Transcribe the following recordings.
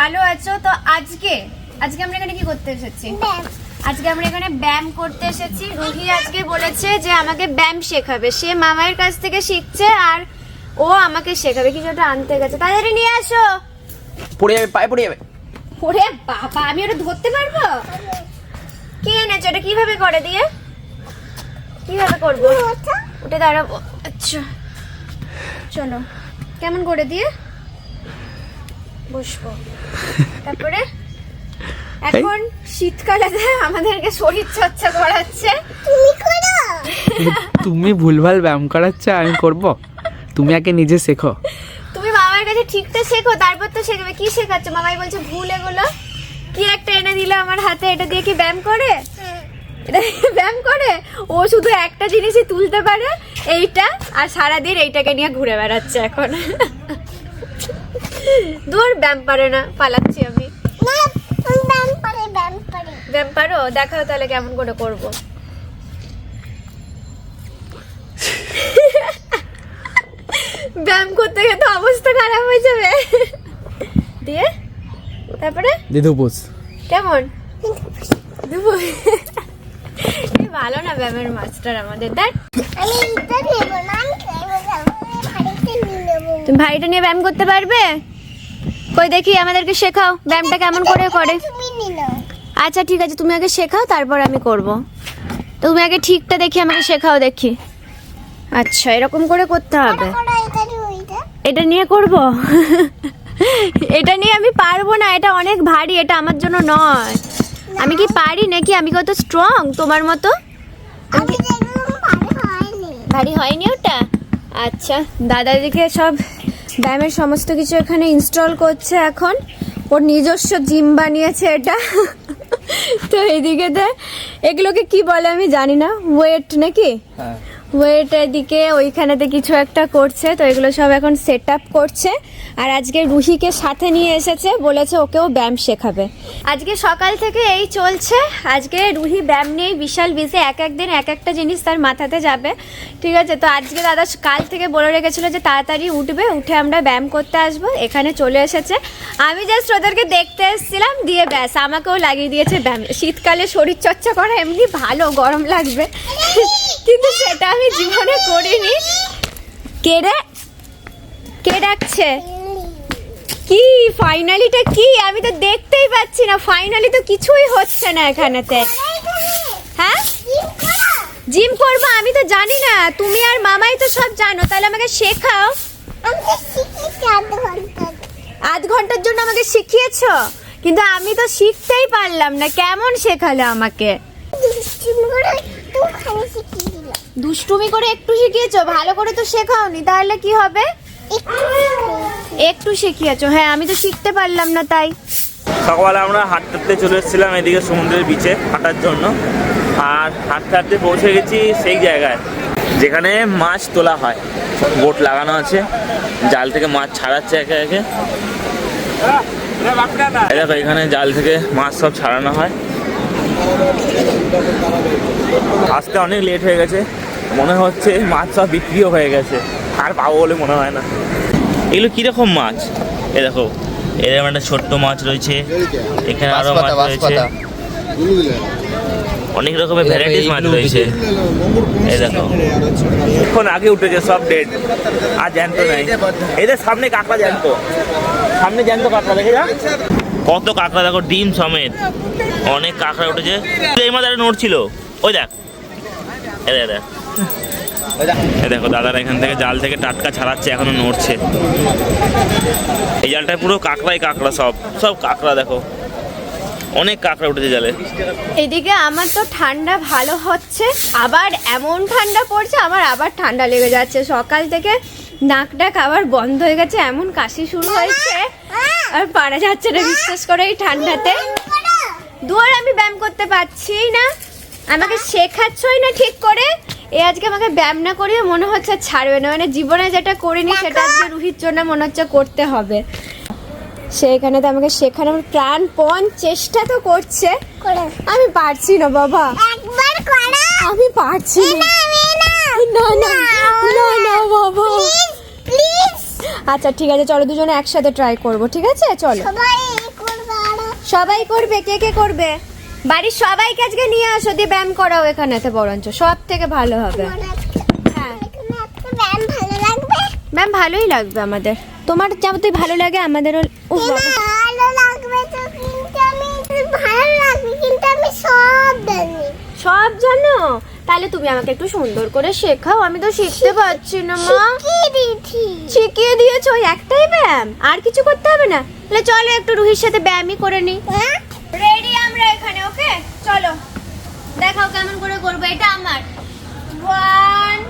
ভালো আছো? তো আজকে আমরা এখানে কি করতে এসেছি? আজকে আমরা এখানে ব্যায়াম করতে এসেছি। রুহি আজকে বলেছে যে আমাকে ব্যায়াম শেখাবে, সে মামার কাছ থেকে শিখছে আর ও আমাকে শেখাবে। কিছু একটা আনতে গেছে, তাড়াতাড়ি নিয়ে আসো। পড়ে যাবে, পায়ে পড়ে যাবে। ওরে বাবা, আমি ওটা ধরতে পারবো? কি এনেছো? এটা কিভাবে করে দিয়ে কিভাবে করবো? ওটা দাঁড়াবো। আচ্ছা চলো, কেমন করে দিয়ে বসবো? তারপরে এখন শীতকালে আমাদেরকে শরীর চর্চা করাচ্ছে। তুমি ভুলভাল ব্যায়াম করাচ্ছ, আমি করব? তুমি আগে নিজে শেখো। তুমি মামার কাছে ঠিকটা শেখো, তারপর তো শেখাবে। কি শেখাচ্ছ? মামাই বলছে ভুল। এগুলো কি একটা এনে দিল আমার হাতে, এটা দিয়ে কি ব্যায়াম করে? এটা ব্যায়াম করে? ও শুধু একটা জিনিসই তুলতে পারে, এইটা, আর সারাদিন এইটাকে নিয়ে ঘুরে বেড়াচ্ছে এখন। দূর, ব্যায়াম পারে না, পালাচ্ছি আমি। ব্যায়াম পারো? দেখাও তাহলে কেমন করে করবো। ব্যায়াম করতে গিয়ে তো অবস্থা খারাপ হয়ে যাবে। দিয়ে তারপরে দিদু বুঝ কেমন দেবো? ভালো না ব্যায়ামের মাস্টার আমাদের। দেখ, তুমি ভাইটা নিয়ে ব্যায়াম করতে পারবে? কই দেখি, আমাদেরকে শেখাও ব্যায়ামটা কেমন করে করে। আচ্ছা ঠিক আছে, তুমি আগে শেখাও, তারপর আমি করব। তুমি আগে ঠিকটা দেখি আমাকে শেখাও দেখি। আচ্ছা, এরকম করে করতে হবে। এটা নিয়ে করব? এটা নিয়ে আমি পারবো না, এটা অনেক ভারী, এটা আমার জন্য নয়। আমি কি পারি নাকি? আমি কত স্ট্রং তোমার মতো? ভারী হয়নি ওটা? আচ্ছা, দাদা দিকে সব ব্যায়ামের সমস্ত কিছু এখানে ইনস্টল করছে এখন। ওর নিজস্ব জিম বানিয়েছে এটা। তো এইদিকে এগুলোকে কি বলে আমি জানি না, ওয়েট নাকি? ওয়েট এদিকে ওইখানেতে কিছু একটা করছে। তো এগুলো সব এখন সেট আপ করছে। আর আজকে রুহিকে সাথে নিয়ে এসেছে, বলেছে ওকেও ব্যায়াম শেখাবে। আজকে সকাল থেকে এই চলছে। আজকে রুহি ব্যায়াম নিয়েই বিশাল বিজি, এক একদিন এক একটা জিনিস তার মাথাতে যাবে। ঠিক আছে, তো আজকে দাদা কাল থেকে বলে রেখেছিল যে তাড়াতাড়ি উঠবে, উঠে আমরা ব্যায়াম করতে আসবো। এখানে চলে এসেছে, আমি জাস্ট ওদেরকে দেখতে এসেছিলাম, দিয়ে ব্যাস আমাকেও লাগিয়ে দিয়েছে ব্যায়াম। শীতকালে শরীর চর্চা করা এমনি ভালো, গরম লাগবে, কিন্তু সেটা আমি জীবনে করিনি। কে ডাকছে? কি ফাইনালিটা কি? আমি তো দেখতেই পাচ্ছি না। ফাইনালি তো কিছুই হচ্ছে না এখানেতে। হ্যাঁ, জিম করবো? আমি তো জানি না, তুমি আর মামাই তো সব জানো, তাহলে আমাকে শেখাও। আধ ঘন্টার জন্য আমাকে শিখিয়েছো, কিন্তু আমি তো শিখতেই পারলাম না। কেমন শেখালে আমাকে? দুষ্টুমি করে একটু শিখিয়েছো, ভালো করে তো শেখাওনি। তাহলে কি হবে? একটু শিখিয়েছো। হ্যাঁ, আমি তো শিখতে পারলাম না। তাই সকালে আমরা হাঁটতে চলে এসেছিলাম এদিকে সমুদ্রের বিচে হাঁটার জন্য। আর হাঁটতে হাঁটতে পৌঁছে গেছি সেই জায়গায় যেখানে মাছ তোলা হয়। বোট লাগানো আছে, জাল থেকে মাছ ছাড়াচ্ছে একে একে। দেখো, এখানে জাল থেকে মাছ সব ছাড়ানো হয়। আসতে অনেক লেট হয়ে গেছে, মনে হচ্ছে মাছ সব বিক্রিও হয়ে গেছে, আর পাবো বলে মনে হয় না। এগুলো কিরকম মাছ? এ দেখো, এরকম একটা ছোট্ট মাছ রয়েছে, এখানে আরো মাছ রয়েছে, অনেক রকমের ভ্যারাইটিস মাছ রয়েছে। এই দেখো, এখন আগে উঠেছে সব ডেড, আর জ্যান্ত নাই। এদের সামনে কাঁকড়া জ্যান্ত, সামনে জ্যান্ত কাঁকড়া, দেখে যা কত কাঁকড়া, দেখো ডিম সমেত অনেক কাঁকড়া উঠেছে। এই মাছ নড়ছিল, ওই দেখ, এ দেখ, দেখো দাদারা এখান থেকে জাল থেকে টাটকা ছাড়াচ্ছে, এখনো নড়ছে। এই জালটায় পুরো কাঁকড়াই কাঁকড়া, সব কাঁকড়া। দেখো অনেক কাঁকড়া উঠেছে জালে। এদিকে আমার তো ঠান্ডা ভালো হচ্ছে, আবার এমন ঠান্ডা পড়ছে, আমার আবার ঠান্ডা লেগে যাচ্ছে। সকাল থেকে নাক ডাক আবার বন্ধ হয়ে গেছে, এমন কাশি শুরু হয়েছে, আর পারা যাচ্ছে না বিশ্বাস করে এই ঠান্ডাতে। দুয়ার আমি ব্যায়াম করতে পারছি না, আমাকে শেখাচ্ছই না ঠিক করে। আজকে আমাকে ব্যায়াম না করিয়ে মনে হচ্ছে ছাড়বে না, মানে জীবনে যেটা করিনি সেটা আজকে রুহির জন্য মনে হচ্ছে করতে হবে। সেইখানে তো আমাকে শেখানোর প্রাণপণ চেষ্টা তো করছে, আমি পারছি না বাবা, আমি পারছি না। না না না না বাবা, আচ্ছা ঠিক আছে, চলো দুজনে একসাথে ট্রাই করবো। ঠিক আছে, চলো। সবাই করবে, কে কে করবে? বাড়ির সবাইকে আজকে নিয়ে আসো, দিয়ে ব্যায়াম করাও এখানেতে, বরঞ্চ সব থেকে ভালো হবে। হ্যাঁ ব্যায়াম ভালোই লাগবে আমাদের, তোমার যেমন ভালো লাগে আমাদেরও। সব জানো? তাহলে তুমি আমাকে একটু সুন্দর করে শেখাও, আমি তো শিখতে পারছি না মা। শিখিয়ে দিয়েছো, ওই একটাই ব্যায়াম, আর কিছু করতে হবে না? তাহলে চলো একটু রুহির সাথে ব্যায়ামই করে নি। রেডি আমরা এখানে, ওকে চলো দেখাও কেমন করে করবো। এটা আমার 1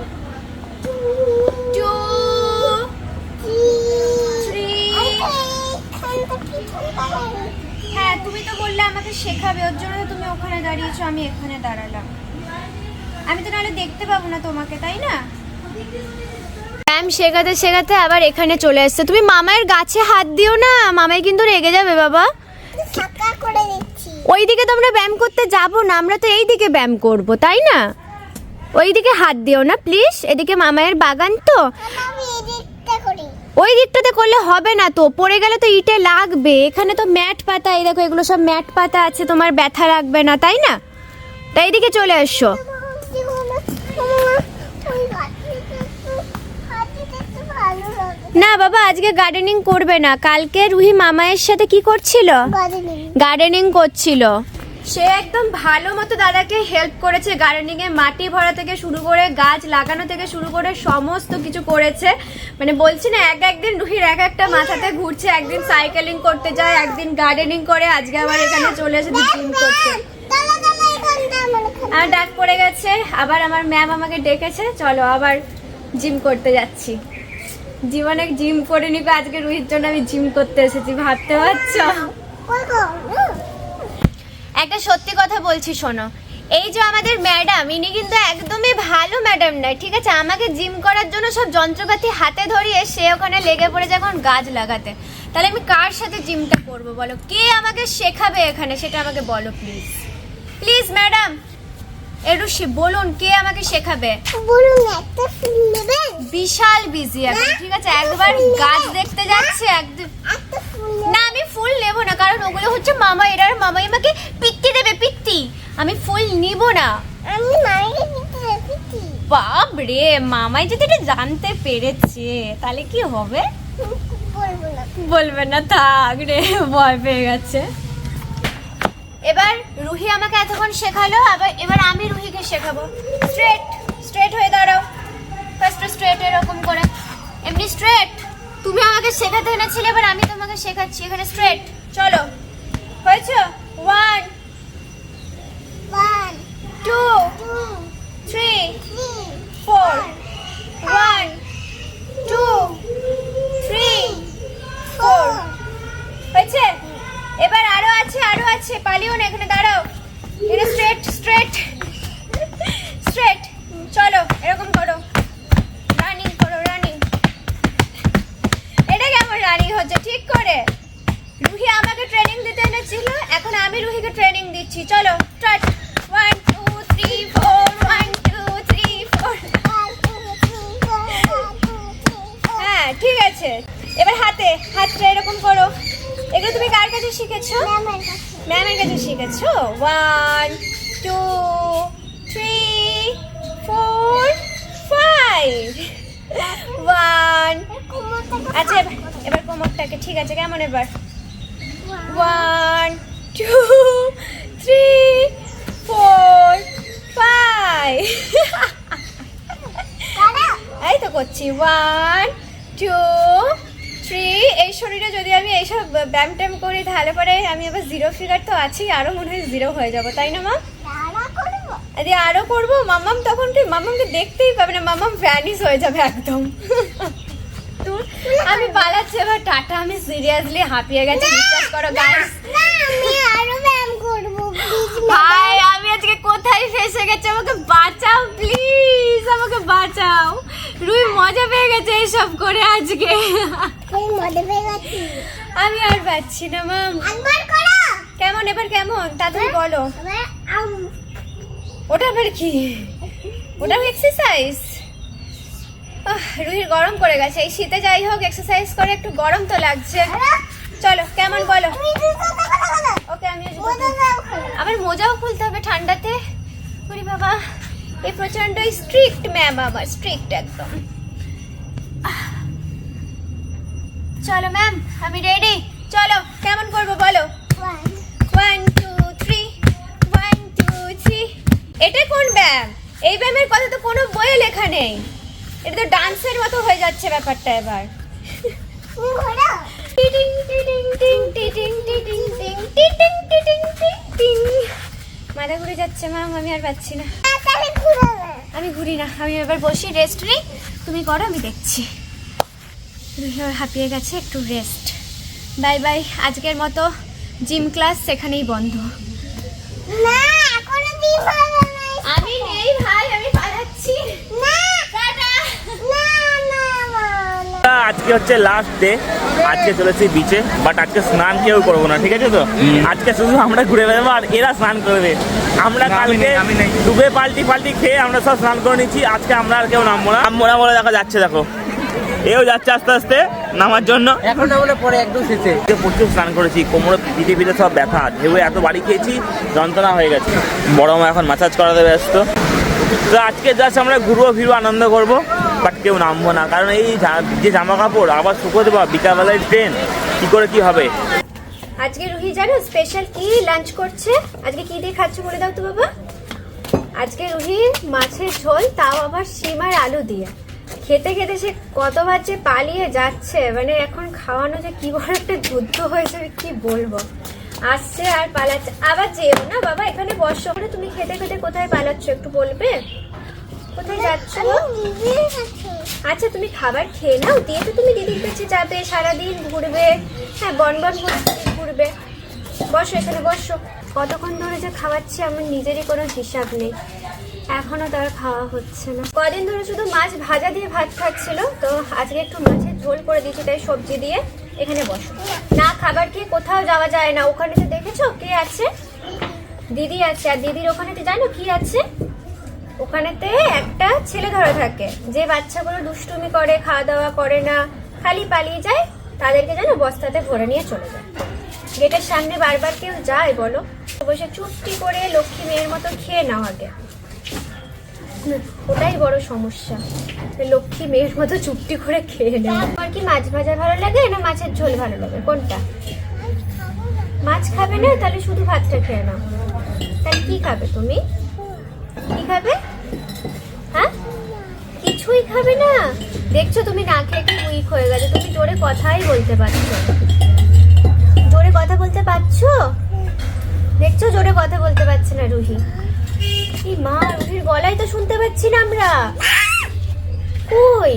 2 3। হ্যাঁ তুমি তো বললে আমাকে শেখাবে, ওর জন্য তুমি ওখানে দাঁড়িয়েছো, আমি এখানে দাঁড়ালাম। আমি তো নাহলে দেখতে পাবো না তোমাকে, তাই না? ব্যায়াম শেখাতে শেখাতে আবার এখানে চলে এসছে। তুমি মামায়ের গাছে হাত দিও না, মামাই কিন্তু রেগে যাবে বাবা। ওইদিকে তোমরা ব্যায়াম করতে যাবো না, আমরা তো এই দিকে ব্যায়াম করব, তাই না? ওইদিকে হাত দিও না প্লিজ, এদিকে মামায়ের বাগান তো। ওই দিকটাতে করলে হবে না তো, পড়ে গেলে তো ইটে লাগবে। এখানে তো ম্যাট পাতা, এই দেখো এগুলো সব ম্যাট পাতা আছে, তোমার ব্যথা লাগবে না, তাই না? তাই এইদিকে চলে এসো। না বাবা আজকে গার্ডেনিং করবে না, কালকে রুহি মামায়ের সাথে কি করছিল? গার্ডেনিং করছিল। সে একদম ভালো মতো দাদাকে হেল্প করেছে গার্ডেনিং এ, মাটি ভরা থেকে শুরু করে গাছ লাগানো থেকে শুরু করে সমস্ত কিছু করেছে। মানে বলছি না, একদিন রুহির একটা মাথাতে ঘুরছে, একদিন সাইকেলিং করতে যায়, একদিন গার্ডেনিং করে, আজকে আবার এখানে চলে এসে জিম করছে। আর ডাক পড়ে গেছে, আবার আমার ম্যাম আমাকে ডেকেছে, চলো আবার জিম করতে যাচ্ছি। জীবনে জিম করে নিবে, আজকে রুহির জন্য আমি জিম করতে এসেছি, ভাবতে পারছো? একটা সত্যি কথা বলছি শোনো, এই যে আমাদের ম্যাডাম, ইনি কিন্তু একদমই ভালো ম্যাডাম নয়, ঠিক আছে? আমাকে জিম করার জন্য সব যন্ত্রপাতি হাতে ধরিয়ে সে ওখানে লেগে পড়েছে এখন গাছ লাগাতে। তাহলে আমি কার সাথে জিমটা করব বলো? কে আমাকে শেখাবে এখানে সেটা আমাকে বলো প্লিজ। প্লিজ ম্যাডাম এরুষি বলুন, কে আমাকে শেখাবে বলুন। একটা ফুল নেবেন? বিশাল বিজি এখন, ঠিক আছে? একবার গাছ দেখতে যাচ্ছে, একদম না আমি ফুল নেব না, কারণ ওগুলো হচ্ছে মামা, এরা মামাই আমাকে পিত্তি দেবে, পিত্তি। আমি ফুল নিব না। আমি মাইকে পিত্তি দেব, পিত্তি। বাপ রে, মামাই যদি এটা জানতে পেরেছে তাহলে কি হবে? বলবো না। বলবে না, থাক রে, ভয় পেয়ে গেছে। এবার রুহি আমাকে এতক্ষণ শেখালো, এবার আমি রুহিকে শেখাবো। স্ট্রেট স্ট্রেট হয়ে দাঁড়াও, ফার্স্ট স্ট্রেট এরকম করে, এমনি স্ট্রেট। তুমি আমাকে শেখাতে এনেছিলে, এবার আমি তোমাকে শেখাচ্ছি। এখানে স্ট্রেট, চলো হয়েছে? 1 2 3 4 1 2 3 4 হয়েছে? এবার আরো আছে, আরো আছে, পালিও না, এখানে দাঁড়াও। এটা স্ট্রেট স্ট্রেট স্ট্রেট, চলো এরকম করো, রানিং করো, রানিং। এটা কেমন রানিং হচ্ছে ঠিক করে? রুহি আমাকে ট্রেনিং দিতে এনেছিল, এখন আমি রুহিকে ট্রেনিং দিচ্ছি। চলো স্টার্ট। 1 2 3 4 1 2 3 4। হ্যাঁ ঠিক আছে, এবার হাতটা এরকম করো। এগুলো তুমি কার কাছে শিখেছো? ম্যামের কাছে শিখেছো। 1 2 3 4 5 1। আচ্ছা এবার কোমরটাকে, ঠিক আছে কেমন এবার? 1 2 3 4 5। এই তো করছি। 1 2 3। এই শরীরে যদি আমি এইসব ব্যায়াম ট্যাম করি তাহলে পরে আমি আবার 0 ফিগার তো আছেই, আরো মনে হয় 0 হয়ে যাবো, তাই না মা? আরো করবো। মামাম তখন কি, মামামকে দেখতেই পাবে না, মামাম ভ্যানিশ হয়ে যাবে একদম। আমি পালাচ্ছি এবার, টাটা। আমি সিরিয়াসলি হাঁপিয়ে গেছি, বিশ্বাস করো গাইস। ভাই আমি আজকে কোথায় ফেসে গেছি, আমাকে বাঁচাও প্লিজ, আমাকে বাঁচাও। রুই মজা পেয়ে গেছে এইসব করে আজকে। আমি আর পাচ্ছি না মাম। কেমন এবার, কেমন তাড়াতাড়ি বলো। ওটা আবার কি? ওটা এক্সারসাইজ? রুহির গরম করে গেছে এই শীতে, যাই হোক এক্সারসাইজ করে একটু গরম তো লাগছে। চলো কেমন বলো। আমিও আমার মোজাও খুলতে হবে ঠান্ডাতে। ওরে বাবা, এই প্রচন্ড স্ট্রিক্ট ম্যাম, আবার স্ট্রিক্ট একদম। চলো ম্যাম, আমি রেডি। চলো, কেমন করবো বলো? 1 2 3, 1 2 3। এটা কোন ব্যায়াম? এই ব্যায়ামের কথা তো কোনো বইয়ে লেখা নেই। এটা তো ডান্সের মতো হয়ে যাচ্ছে ব্যাপারটা এবার। টিটিং টিটিং টিং টিটিং টিটিং টিং টিটিং টিটিং টিং টিং। মাথা ঘুরে যাচ্ছে ম্যাম, আমি আর পাচ্ছি না। আমি ঘুরি না, আমি এবার বসি, রেস্ট নিই। তুমি করো, আমি দেখছি। হাঁপিয়ে গেছে, একটু রেস্ট। বাই বাই, আজকের মতো জিম ক্লাস সেখানেই বন্ধ। আমি নেই ভাই, আমি পালাচ্ছি। আজকে হচ্ছে লাস্ট ডে, আজকে চলেছি বিচে, বাট আজকে স্নান কেউ করবো না, ঠিক আছে তো? আজকে শুধু আমরা ঘুরে বেড়াবো আর এরা স্নান করবে। আমরা কালকে ডুবে পাল্টি খেয়ে আমরা সব স্নান করে নিচ্ছি। আজকে আমরা আর কেউ নামবো না। মোড়া মোড়া দেখা যাচ্ছে, দেখো এও যাচ্ছে আস্তে আস্তে নামার জন্য। এখন না পরে একদম শেষে প্রচুর স্নান করেছি, কোমরে পিঠে সব ব্যথা, ঢেউ এত বাড়ি খেয়েছি, যন্ত্রণা হয়ে গেছে। বড় মা এখন মাসাজ করাতে ব্যস্ত। তো আজকে জাস্ট আমরা ঘুরবো ফিরবো, আনন্দ করবো, বাট কেউ নামবো না, কারণ এই যে জামা কাপড় আবার শুকোতে দেবো, বিকালবেলায় ট্রেন, কি করে কি হবে। আজকে রুহি জানো স্পেশাল কি লাঞ্চ করছে? আজকে কি দিয়ে খাচ্ছ বলে দাও তো বাবা। আজকে রুহি মাছের ঝোল, তাও আবার শিম আর আলু দিয়ে। খেতে খেতে সে কতবার যে পালিয়ে যাচ্ছে, মানে এখন খাওয়ানো যে কি বড় একটা যুদ্ধ হয়েছে কি বলবো। আসছে আর পালাচ্ছে। আবার যেও না বাবা, এখানে বসো। তুমি খেতে খেতে কোথায় পালাচ্ছ একটু বলবে? কোথায় যাচ্ছ? আচ্ছা তুমি খাবার খেয়ে নাও, দিয়ে তো তুমি দিদির কাছে যাবে, সারাদিন ঘুরবে। হ্যাঁ, বনবন ঘুরবে। বসো, এখানে বসো। কতক্ষণ ধরে যে খাওয়াচ্ছি আমার নিজেরই কোনো হিসাব নেই, এখনো তার খাওয়া হচ্ছে না। কদিন ধরে শুধু মাছ ভাজা দিয়ে ভাত খাচ্ছিল, তো আজকে একটু মাছের ঝোল করে দিচ্ছি, তাই সবজি দিয়ে। এখানে বসো। না খাবার খেয়ে কোথাও যাওয়া যায় না। ওখানে তো দেখেছো কে আছে? দিদি আছে। আর দিদির ওখানেতে জানো কি আছে? ওখানেতে একটা ছেলে ধরা থাকে, যে বাচ্চাগুলো দুষ্টুমি করে, খাওয়া দাওয়া করে না, খালি পালিয়ে যায়, তাদেরকে জানো বস্তাতে ভরে নিয়ে চলে যায়। গেটের সামনে বারবার কেউ যায় বলো? বসে চুপটি করে লক্ষ্মী মেয়ের মতো খেয়ে নাও আগে। ওটাই বড় সমস্যা, লক্ষ্মী মেয়ের মতো চুপটি করে খেয়ে নেওয়া। তোমার কি মাছ ভাজা ভালো লাগে না মাছের ঝোল ভালো লাগে, কোনটা? মাছ খাবে না, তাহলে শুধু ভাতটা খেয়ে নাও। তাহলে কি খাবে তুমি? কি খাবে? হ্যাঁ, কিছুই খাবে না? দেখছো তুমি না খেয়ে কি উইক হয়ে গেছে। তুমি জোরে কথাই বলতে পারছো, জোরে কথা বলতে পারছো? দেখছো জোরে কথা বলতে পারছে না রুহি। এই মা, রুহির গলায় তো শুনতে পাচ্ছি না আমরা। কই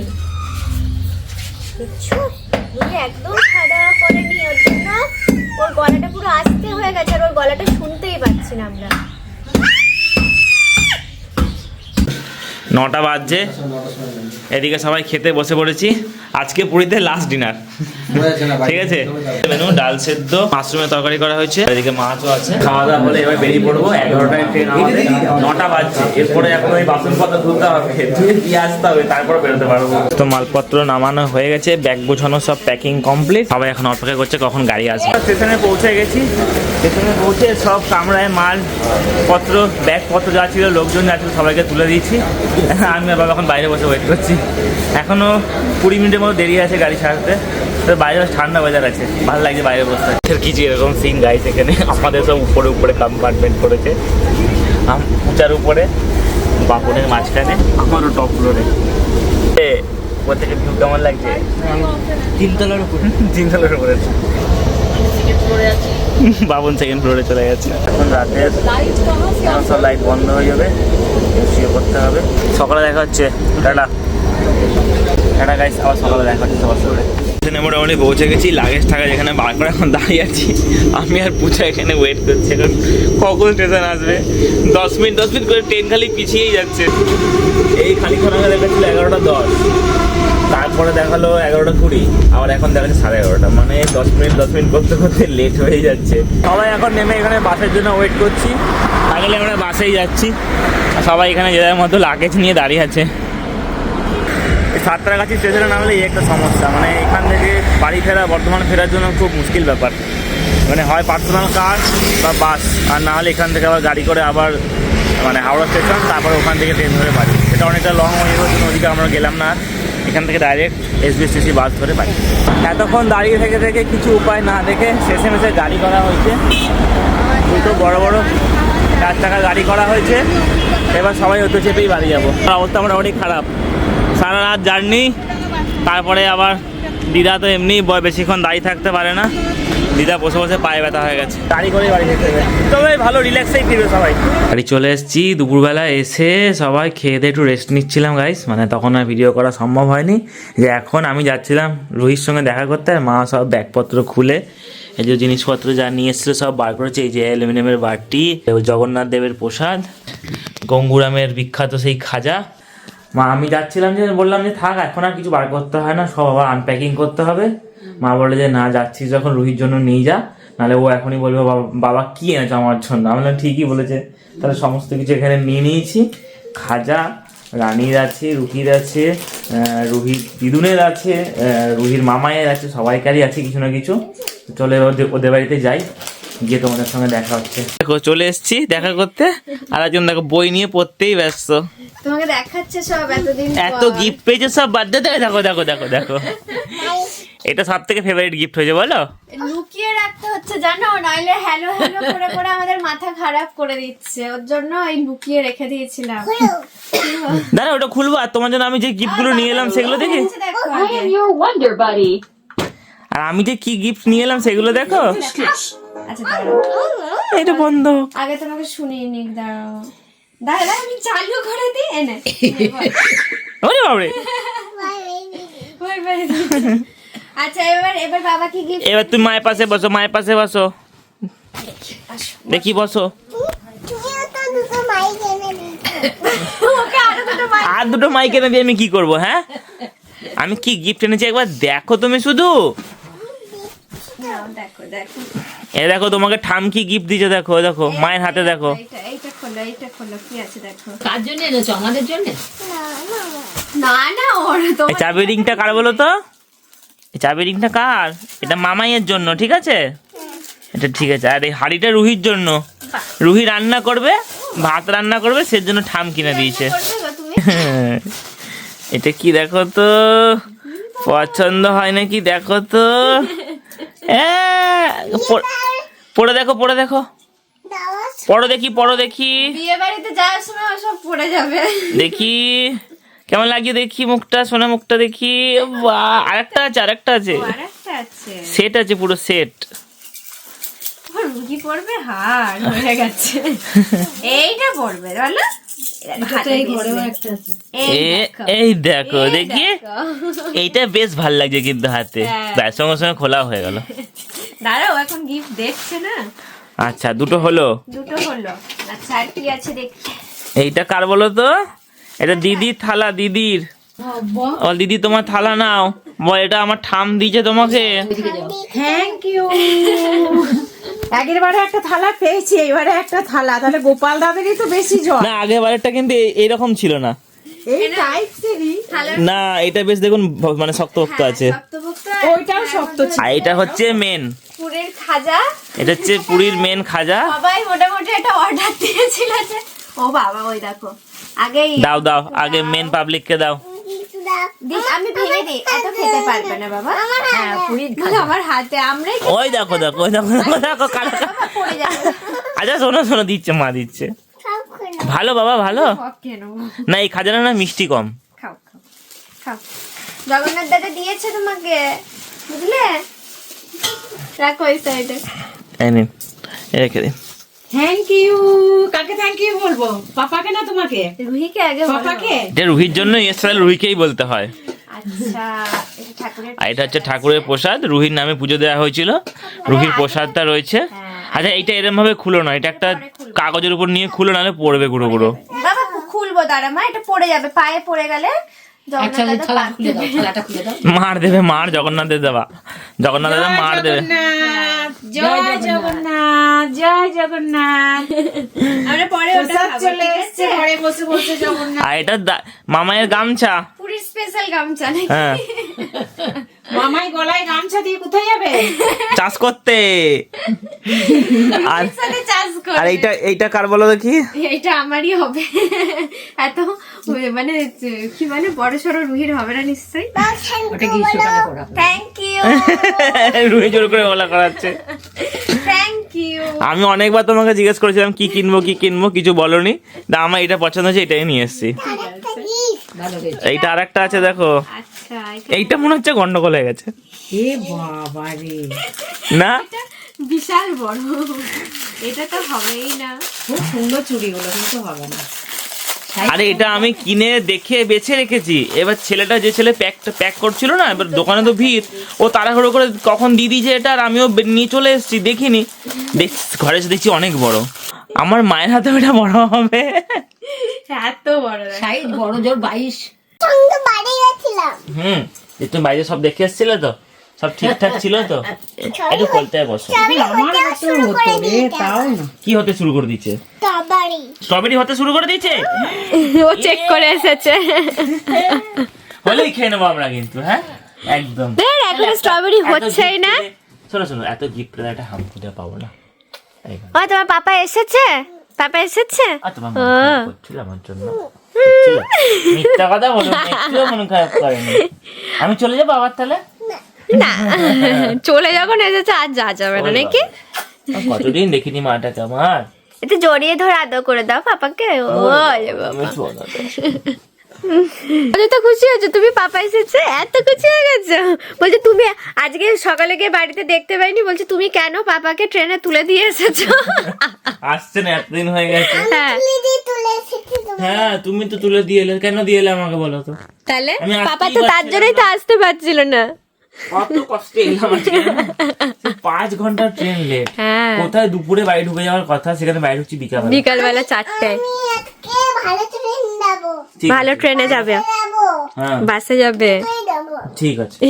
দেখছো, রুহি একদম খাওয়া দাওয়া করেনি, ওর জন্য ওর গলাটা পুরো আস্তে হয়ে গেছে, আর ওর গলাটা শুনতেই পাচ্ছি না আমরা। 9টা বাজছে, এদিকে সবাই খেতে বসে পড়েছি। আজকে পুরীতে লাস্ট ডিনার, ঠিক আছে? মেনু ডাল সেদ্ধ, মাশরুমের তরকারি করা হয়েছে, এদিকে মাছও আছে। খাওয়া দাওয়া বলে এবার বেরিয়ে পড়বো। 11টায় ট্রেন আমাদের, 9টা বাজছে। এরপরে এখন ওই বাসনপত্র ধুতে হবে, ধুয়ে দিয়ে আসতে হবে, তারপর বেরোতে পারবো। তো মালপত্র নামানো হয়ে গেছে, ব্যাগ গোছানো সব প্যাকিং কমপ্লিট। সবাই এখন অপেক্ষা করছে কখন গাড়ি আসবে। স্টেশনে পৌঁছে গেছি। স্টেশনে পৌঁছে সব কামরায় মালপত্র, ব্যাগপত্র যা ছিল, লোকজন যা ছিল, সবাইকে তুলে দিয়েছি। আমি আবার এখন বাইরে বসে ওয়েট করছি। এখনো 20 মিনিটের মতো দেরি আছে গাড়ি ছাড়তে। তো বাইরে ঠান্ডা ওয়েদার আছে, ভালো লাগছে বাইরে বসতে। কিছু এরকম সিন গাইস এখানে। আমাদের সব উপরে উপরে কম্পার্টমেন্ট করেছে, উঁচার উপরে, বাঁকুড়ের মাঝখানে, আমারও টপ ফ্লোরে। ওর থেকে ভিউ কেমন লাগছে? 3তলার উপরে, 3তলার উপরে। বাবন সেকেন্ড ফ্লোরে চলে গেছে। এখন রাতে সব লাইট বন্ধ হয়ে যাবে, শুয়ে করতে হবে। সকালে দেখা হচ্ছে। টাটা টাটা গাইস, আবার সকালে দেখা হচ্ছে সবার সঙ্গে। মোটামুটি পৌঁছে গেছি। লাগেজ থাকা যেখানে বার করে এখন দাঁড়িয়ে আছি। আমি আর পূজা এখানে ওয়েট করছি, এখন কখন স্টেশন আসবে। 10 মিনিট করে ট্রেন খালি পিছিয়েই যাচ্ছে। এই খানিক্ষণ আগে দেখাচ্ছিল 11টা 10, তারপরে দেখালো 11টা 20, আবার এখন দেখাচ্ছে 11:30। মানে 10 মিনিট করতে করতে লেট হয়ে যাচ্ছে। সবাই এখন নেমে এখানে বাসের জন্য ওয়েট করছি। আগলে আমরা বাসেই যাচ্ছি, সবাই এখানে যে যার মতো লাগেজ নিয়ে দাঁড়িয়ে আছে। সাঁতরাগাছি স্টেশনে নামলে এই একটা সমস্যা, মানে এখান থেকে বাড়ি ফেরা, বর্ধমান ফেরার জন্য খুব মুশকিল ব্যাপার। মানে হয় পার্সোনাল কার বা বাস, আর না হলে এখান থেকে আবার গাড়ি করে আবার মানে হাওড়া স্টেশন, তারপর ওখান থেকে ট্রেন ধরে বাড়ি। সেটা অনেকটা লং হয়ে যাবে, জন্য ওদিকে আমরা গেলাম না। আর এখান থেকে ডাইরেক্ট এসবিএসটিসি বাস ধরে বাড়ি। এতক্ষণ দাঁড়িয়ে থেকে থেকে কিছু উপায় না দেখে শেষে মেশে গাড়ি করা হয়েছে, দুটো বড় বড় 4 চাকা গাড়ি করা হয়েছে। এবার সবাই হতে চেপেই বাড়ি যাবো। অবস্থা মোটামুটি খারাপ, সারা রাত জার্নি, তারপরে আবার দিদা তো এমনি বেশিক্ষণ দাঁড়িয়ে থাকতে পারে না, দিদা বসে বসে পায়ে ব্যথা হয়ে গেছে, গাড়ি করে বাড়ি যেতে হবে। তবে ভালো রিল্যাক্সেই ফিরবে সবাই। বাড়ি চলে এসেছি, দুপুরবেলা এসে সবাই খেয়ে দিয়ে একটু রেস্ট নিচ্ছিলাম গাইস, মানে তখন আর ভিডিও করা সম্ভব হয়নি। যে এখন আমি যাচ্ছিলাম রোহির সঙ্গে দেখা করতে, আর মা সব ব্যাগপত্র খুলে এই যে জিনিসপত্র যা নিয়ে এসেছিলো সব বার করেছে। এই যে অ্যালুমিনিয়ামের বাটি, জগন্নাথ দেবের প্রসাদ, গঙ্গুরামের বিখ্যাত সেই খাজা। মা আমি যাচ্ছিলাম, যে বললাম যে থাক এখন আর কিছু বার করতে হয় না, সব আবার আনপ্যাকিং করতে হবে। মা বলে যে না, যাচ্ছিস যখন রুহির জন্য নিয়ে যা, নাহলে ও এখনই বলবে বাবা কি এনেছো আমার জন্য। আমি বললাম ঠিকই বলেছে। তাহলে সমস্ত কিছু এখানে নিয়ে নিয়েছি। খাজা রানীর আছে, রুহির আছে, রুহির দিদুনের আছে, রুহির মামায়ের আছে, সবাইকারই আছে কিছু না কিছু। চলে ওদের বাড়িতে যাই, গিয়ে তোমাদের সঙ্গে দেখা হচ্ছে। দেখো চলে এসেছি দেখা করতে, আর একজন দেখো বই নিয়ে পড়তেই ব্যস্ত। তোমাকে দেখাচ্ছে সব এতদিন এত গিফট পেয়েছে সব বার্থডে থেকে। দেখো দেখো দেখো দেখো, এটা সব থেকে ফেভারিট গিফট হয়েছে বলো। লুকিয়ে রাখতে হচ্ছে জানো, নইলে হ্যালো হ্যালো করে করে আমাদের মাথা খারাপ করে দিচ্ছে, ওর জন্য এই লুকিয়ে রেখে দিয়েছিলাম। দাঁড়া ওটা খুলবো, আর তোমার জন্য আমি যে গিফট গুলো নিয়ে এলাম সেগুলো দেখি। আর আমি যে কি গিফট নিয়ে এলাম সেগুলো দেখো। আচ্ছা দাঁড়াও, এটা বন্ধ। আগে তোমাকে শুনিয়ে নিক, দাঁড়াও দাঁড়া আমি চালু করে দিই। এনে ওরে বাবারে। আচ্ছা এবার বাবা কি গিফট। এবার তুমি মায়ের পাশে বসো, মায়ের পাশে বসো, দেখি বসো। আর দুটো মাইক এনে দিয়ে আমি কি করবো? হ্যাঁ আমি কি গিফট এনেছি একবার দেখো তুমি শুধু। দেখো দেখো, এ দেখো তোমাকে ঠাম কি গিফট দিয়েছে, দেখো দেখো মায়ের হাতে দেখো। এইটা খোলো, এইটা খোলো, কি আছে দেখো। কার জন্য এনেছো? আমাদের জন্য? না না, ওর তো এই চাবি রিংটা কার বলো তো? এই চাবি রিংটা কার? এটা মামাইয়ের জন্য, ঠিক আছে? এটা ঠিক আছে। আর এই হাঁড়িটা রুহির জন্য, রুহি রান্না করবে, ভাত রান্না করবে, সের জন্য ঠাম কিনে দিয়েছে। এটা কি দেখো তো, পছন্দ হয় নাকি দেখো তো। পড়ে দেখো, পড়ে দেখো, পড়ো দেখি, পড়ো দেখি। বিয়ে বাড়িতে যাওয়ার সময় সব পড়ে যাবে। দেখি কেমন লাগছে, দেখি মুখটা, সোনা মুখটা দেখি। বাহ, আরেকটা আছে, আরেকটা আছে, আরেকটা আছে, সেট আছে, পুরো সেট। রুহি পড়বে, হার হয়ে গেছে। এইটা পড়বে বলো, এই দেখো দেখি, এইটা বেশ ভাল লাগছে কিন্তু হাতে। ব্যাস সঙ্গে সঙ্গে খোলা হয়ে গেল। দাঁড়াও এখন গিফট দেখছে না। আচ্ছা দুটো হলো, দুটো হলো। আচ্ছা আর কি আছে দেখি। এইটা কার বলো তো? এটা দিদির থালা, দিদির। ও দিদি তোমার থালা নাও। বল এটা আমার ঠাম দিয়েছে তোমাকে। Thank you. আগের বারে একটা থালা পেয়েছি, এবারে একটা থালা। তাহলে গোপাল দাদেরই তো বেশি জ্বর। না আগের বারেরটা কিন্তু এইরকম ছিল না। এই টাইপ সেরি না এটা বেশ দেখুন মানে শক্ত শক্ত আছে। ওইটাও শক্ত ছিল। আর এটা হচ্ছে মেন পুরীর খাজা। এটা হচ্ছে পুরীর মেন খাজা। সবাই মোটামুটি এটা অর্ডার দিয়েছিল যে, ও বাবা ওই দেখো আগেই দাও দাও, আগে মেন পাবলিককে দাও। আমি ভেঙে দিই, এত খেতে পারবে না বাবা। হ্যাঁ পুরীর খাজা আমার হাতে, আমরাই ওই দেখো দেখো, ওই দেখো দেখো দেখো কালা। পড়ে যাবে। আচ্ছা শোনো শোনো, দিচ্ছে মা দিচ্ছে। ভালো বাবা ভালো। কেন না এই খাজানা না মিষ্টি কম। খাও খাও খাও, জগন্নাথ দাদা দিয়েছে তোমাকে, বুঝলে? রাখো এই সাইডে। এই নিন, রেখে দিন। Thank you. কাকে থ্যাংক ইউ বলবো? পাপাকে না তোমাকে? রুহিকে আগে বলো। পাপাকে? এটা রুহির জন্য এসে রুহিকেই বলতে হয়। আচ্ছা এটা ঠাকুরের, আর এটা হচ্ছে ঠাকুরের প্রসাদ, রুহির নামে পুজো দেওয়া হয়েছিল, রুহির প্রসাদটা রয়েছে। আচ্ছা এইটা এরকম ভাবে খুলো না, এটা একটা কাগজের উপর নিয়ে খুলো, নাহলে পড়বে গুঁড়ো গুঁড়ো। বাবা খুলবো দাঁড়া মা, এটা পড়ে যাবে, পায়ে পড়ে গেলে জগন্নাথ দাদা পাত দেবে। থালাটা খুলে দাও। মার দেবে, মার জগন্নাথের দেবা, জগন্নাথ দাদা মার দেবে। জয় জগন্নাথ, জয় জগন্নাথ। আমরা পরে ওটা প্রসাদ খাবো, চলে ঠিক এসছে, আছে? ঘরে বসে বসে জগন্নাথ। আর এটা মামায়ের গামছা। পুরীর স্পেশাল গামছা নাকি? হ্যাঁ মামাই গলায় গামছা দিয়ে কোথায় যাবে? চাষ করতে। আর চাষ করে আর এইটা কার বলো দেখি? এইটা আমারই হবে। এত মানে কি মানে বড় সড়ো রুহির হবে না নিশ্চয়ই। ওটা গ্রীষ্মকালে করা। থ্যাংক ইউ, রুহি জোর করে গলা করাচ্ছে। Thank you. আমি অনেকবার তোমাকে জিজ্ঞেস করেছিলাম কি কিনবো কিছু বলনি। তা আমার এটা পছন্দ হয়েছে, এটাই নিয়ে এসেছি। ভালো হয়েছে। এইটা আর একটা আছে দেখো, আচ্ছা, এইটা মনে হচ্ছে গন্ডগোল হয়ে গেছে এ বাবা রে, না? বিশাল বড়, এটা তো হবেই না। খুব সুন্দর চুড়িগুলো, কিন্তু হবে না। আরে এটা আমি কিনে দেখে বেছে রেখেছি। এবার ছেলেটা যে ছেলে প্যাক করছিল না, এবার দোকানে তো ভিড়, ও তাড়াহুড়ো করে কখন দিদি যে এটা, আর আমিও নিয়ে চলে এসেছি, দেখিনি। ঘরে এসে দেখছি অনেক বড়। আমার মায়ের হাতে এটা বড় হবে। এত বড় সাইজ বড় জোর 22। যে তুমি বাইরে সব দেখে এসেছিলে তো, সব ঠিকঠাক ছিল তো? একটু বলতে বসো। আমার হাতে হতো রে, তাও না। কি হতে শুরু করে দিচ্ছে? স্ট্রবেরি হতে শুরু করে দিচ্ছে। ও চেক করে এসেছে। হলেই খেয়ে নেবো আমরা কিন্তু, হ্যাঁ একদম। দেখ এখন স্ট্রবেরি হচ্ছেই না। শোনো এত গিফট একটা হামফুটা পাবো না। ও তোমার পাপা এসেছে, পাপা এসেছে। আর তোমার মন খারাপ করছিল আমার জন্য? করছিল? মিথ্যা কথা বলো, একটুও মন খারাপ করেনি। আমি চলে যাবো আবার তাহলে? না, চলে যখন এসেছে আর যা যাবে না নাকি? কতদিন দেখিনি মাটাকে আমার। একটু জড়িয়ে ধরে আদর করে দাও পাপাকে। ও রে বাবা, তো খুশি হয়েছো তুমি, পাপা এসেছে, এত খুশি হয়ে গেছো। বলছে তুমি আজকে সকালে গিয়ে বাড়িতে দেখতে পাইনি, বলছে তুমি কেন পাপাকে ট্রেনে তুলে দিয়ে এসেছো। আসছে না, এতদিন হয়ে গেছে। হ্যাঁ, হ্যাঁ তুমি তো তুলে দিয়ে এলে, কেন দিয়ে এলে আমাকে বলো তো? তাহলে আমি আসতেই পাপা তো তার পারছিলাম জন্যই তো আসতে পারছিল না। কত কষ্টে এলাম আজকে। 5 ঘন্টার ট্রেন লেট। হ্যাঁ, কোথায় দুপুরে বাড়ি ঢুকে যাওয়ার কথা, সেখানে বাইরে হচ্ছে বিকালবেলা। বিকালবেলা 4টায়। ঠিক ভালো আছে। ট্রেনে যাবে, হ্যাঁ বাসে যাবে। ঠিক আছে।